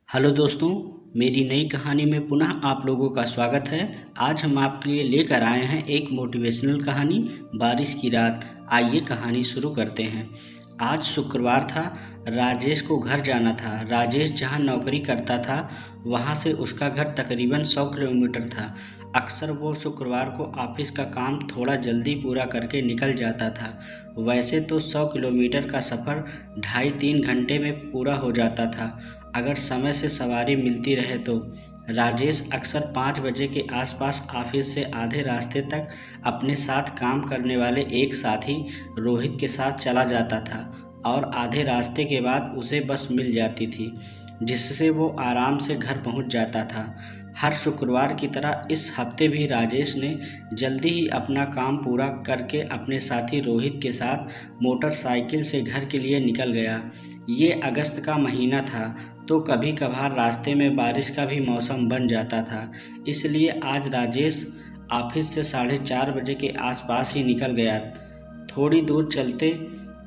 Hello दोस्तों, मेरी नई कहानी में पुनः आप लोगों का स्वागत है। आज हम आपके लिए लेकर आए हैं एक मोटिवेशनल कहानी, बारिश की रात। आइए कहानी शुरू करते हैं। आज शुक्रवार था। राजेश को घर जाना था। राजेश जहां नौकरी करता था वहां से उसका घर तकरीबन 100 किलोमीटर था। अक्सर वो शुक्रवार को ऑफिस का काम थोड़ा जल्दी पूरा करके निकल जाता था। वैसे तो 100 किलोमीटर का सफ़र 2.5-3 घंटे में पूरा हो जाता था, अगर समय से सवारी मिलती रहे तो। राजेश अक्सर 5 बजे के आसपास ऑफिस से आधे रास्ते तक अपने साथ काम करने वाले एक साथी रोहित के साथ चला जाता था और आधे रास्ते के बाद उसे बस मिल जाती थी, जिससे वो आराम से घर पहुंच जाता था। हर शुक्रवार की तरह इस हफ्ते भी राजेश ने जल्दी ही अपना काम पूरा करके अपने साथी रोहित के साथ मोटरसाइकिल से घर के लिए निकल गया। ये अगस्त का महीना था, तो कभी कभार रास्ते में बारिश का भी मौसम बन जाता था। इसलिए आज राजेश ऑफिस से 4:30 बजे के आसपास ही निकल गया। थोड़ी दूर चलते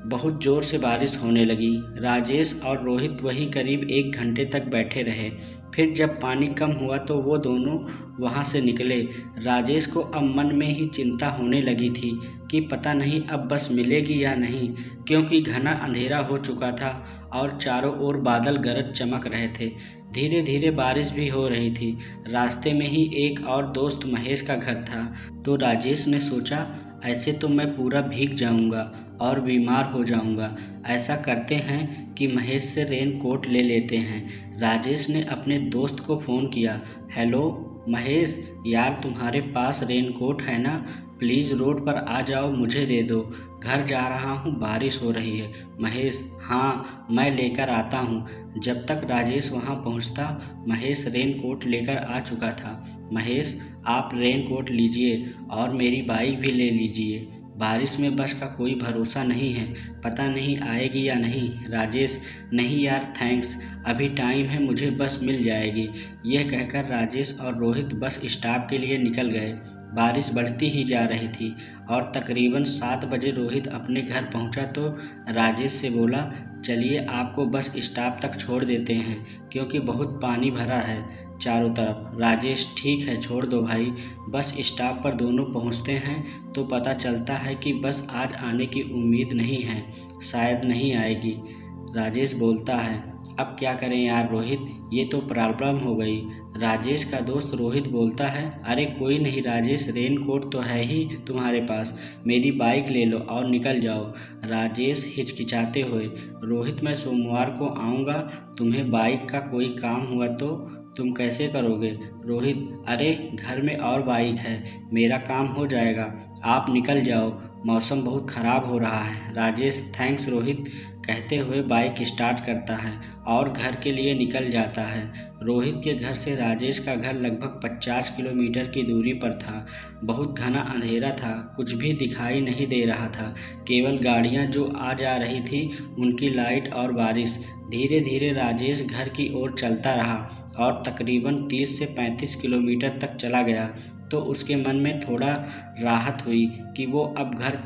बहुत ज़ोर से बारिश होने लगी। राजेश और रोहित वहीं करीब 1 घंटे तक बैठे रहे। फिर जब पानी कम हुआ तो वो दोनों वहाँ से निकले। राजेश को अब मन में ही चिंता होने लगी थी कि पता नहीं अब बस मिलेगी या नहीं, क्योंकि घना अंधेरा हो चुका था और चारों ओर बादल गरज चमक रहे थे। धीरे धीरे बारिश भी हो रही थी। रास्ते में ही एक और दोस्त महेश का घर था, तो राजेश ने सोचा ऐसे तो मैं पूरा भीग जाऊंगा और बीमार हो जाऊंगा। ऐसा करते हैं कि महेश से रेन कोट ले लेते हैं। राजेश ने अपने दोस्त को फ़ोन किया। हेलो महेश, यार तुम्हारे पास रेन कोट है ना? प्लीज़ रोड पर आ जाओ, मुझे दे दो। घर जा रहा हूँ, बारिश हो रही है। महेश, हाँ मैं लेकर आता हूँ। जब तक राजेश वहाँ पहुँचता महेश रेन कोट लेकर आ चुका था। महेश, आप रेन कोट लीजिए और मेरी बाइक भी ले लीजिए। बारिश में बस का कोई भरोसा नहीं है, पता नहीं आएगी या नहीं। राजेश, नहीं यार थैंक्स, अभी टाइम है, मुझे बस मिल जाएगी। यह कहकर राजेश और रोहित बस स्टॉप के लिए निकल गए। बारिश बढ़ती ही जा रही थी और तकरीबन 7 बजे रोहित अपने घर पहुंचा तो राजेश से बोला, चलिए आपको बस स्टॉप तक छोड़ देते हैं, क्योंकि बहुत पानी भरा है चारों तरफ। राजेश, ठीक है छोड़ दो भाई। बस स्टॉप पर दोनों पहुंचते हैं तो पता चलता है कि बस आज आने की उम्मीद नहीं है, शायद नहीं आएगी। राजेश बोलता है, अब क्या करें यार रोहित, ये तो प्रॉब्लम हो गई। राजेश का दोस्त रोहित बोलता है, अरे कोई नहीं राजेश, रेन कोट तो है ही तुम्हारे पास, मेरी बाइक ले लो और निकल जाओ। राजेश हिचकिचाते हुए, रोहित मैं सोमवार को आऊँगा, तुम्हें बाइक का कोई काम हुआ तो तुम कैसे करोगे? रोहित, अरे घर में और बाइक है, मेरा काम हो जाएगा, आप निकल जाओ, मौसम बहुत ख़राब हो रहा है। राजेश, थैंक्स रोहित कहते हुए बाइक स्टार्ट करता है और घर के लिए निकल जाता है। रोहित के घर से राजेश का घर लगभग 50 किलोमीटर की दूरी पर था। बहुत घना अंधेरा था, कुछ भी दिखाई नहीं दे रहा था, केवल गाड़ियां जो आ जा रही थी उनकी लाइट और बारिश। धीरे धीरे राजेश घर की ओर चलता रहा और तकरीबन 30 से 35 किलोमीटर तक चला गया तो उसके मन में थोड़ा राहत हुई कि वो अब घर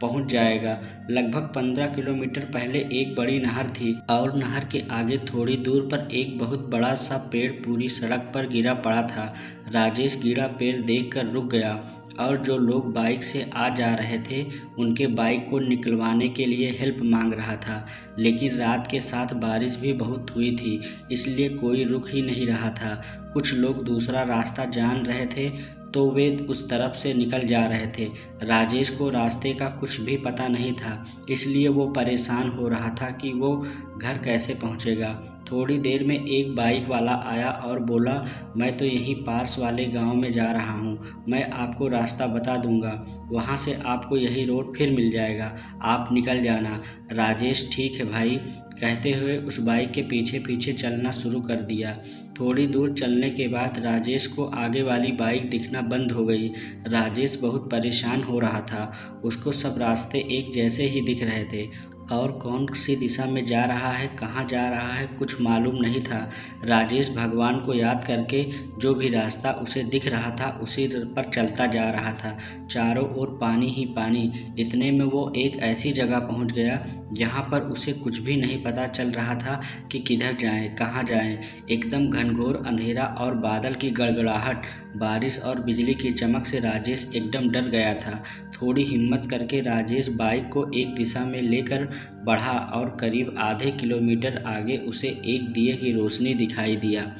पहुंच जाएगा। लगभग 15 किलोमीटर पहले एक बड़ी नहर थी और नहर के आगे थोड़ी दूर पर एक बहुत बड़ा सा पेड़ पूरी सड़क पर गिरा पड़ा था। राजेश गिरा पेड़ देखकर रुक गया और जो लोग बाइक से आ जा रहे थे उनके बाइक को निकलवाने के लिए हेल्प मांग रहा था। लेकिन रात के साथ बारिश भी बहुत हुई थी, इसलिए कोई रुक ही नहीं रहा था। कुछ लोग दूसरा रास्ता जान रहे थे तो वे उस तरफ से निकल जा रहे थे। राजेश को रास्ते का कुछ भी पता नहीं था, इसलिए वो परेशान हो रहा था कि वो घर कैसे पहुंचेगा। थोड़ी देर में एक बाइक वाला आया और बोला, मैं तो यहीं पास वाले गांव में जा रहा हूं, मैं आपको रास्ता बता दूंगा, वहां से आपको यही रोड फिर मिल जाएगा, आप निकल जाना। राजेश, ठीक है भाई कहते हुए उस बाइक के पीछे पीछे चलना शुरू कर दिया। थोड़ी दूर चलने के बाद राजेश को आगे वाली बाइक दिखना बंद हो गई। राजेश बहुत परेशान हो रहा था, उसको सब रास्ते एक जैसे ही दिख रहे थे और कौन सी दिशा में जा रहा है, कहाँ जा रहा है, कुछ मालूम नहीं था। राजेश भगवान को याद करके जो भी रास्ता उसे दिख रहा था उसी पर चलता जा रहा था। चारों ओर पानी ही पानी। इतने में वो एक ऐसी जगह पहुंच गया जहां पर उसे कुछ भी नहीं पता चल रहा था कि किधर जाएं, कहाँ जाएं। एकदम घनघोर अंधेरा और बादल की गड़गड़ाहट, बारिश और बिजली की चमक से राजेश एकदम डर गया था। थोड़ी हिम्मत करके राजेश बाइक को एक दिशा में लेकर बढ़ा और करीब आधे किलोमीटर आगे उसे एक दिए की रोशनी दिखाई दिया।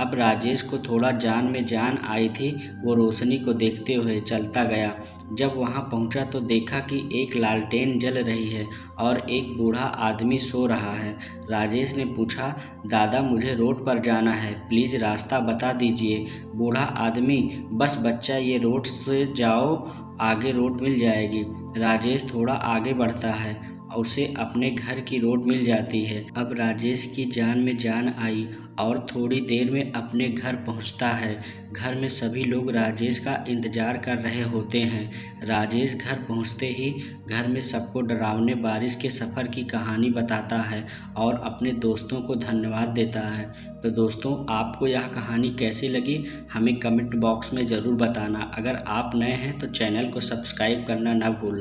अब राजेश को थोड़ा जान में जान आई थी। वो रोशनी को देखते हुए चलता गया। जब वहां पहुंचा तो देखा कि एक लालटेन जल रही है और एक बूढ़ा आदमी सो रहा है। राजेश ने पूछा, दादा मुझे रोड पर जाना है, प्लीज़ रास्ता बता दीजिए। बूढ़ा आदमी, बस बच्चा ये रोड से जाओ, आगे रोड मिल जाएगी। राजेश थोड़ा आगे बढ़ता है, उसे अपने घर की रोड मिल जाती है। अब राजेश की जान में जान आई और थोड़ी देर में अपने घर पहुंचता है। घर में सभी लोग राजेश का इंतज़ार कर रहे होते हैं। राजेश घर पहुंचते ही घर में सबको डरावने बारिश के सफ़र की कहानी बताता है और अपने दोस्तों को धन्यवाद देता है। तो दोस्तों, आपको यह कहानी कैसी लगी हमें कमेंट बॉक्स में ज़रूर बताना। अगर आप नए हैं तो चैनल को सब्सक्राइब करना ना भूलना।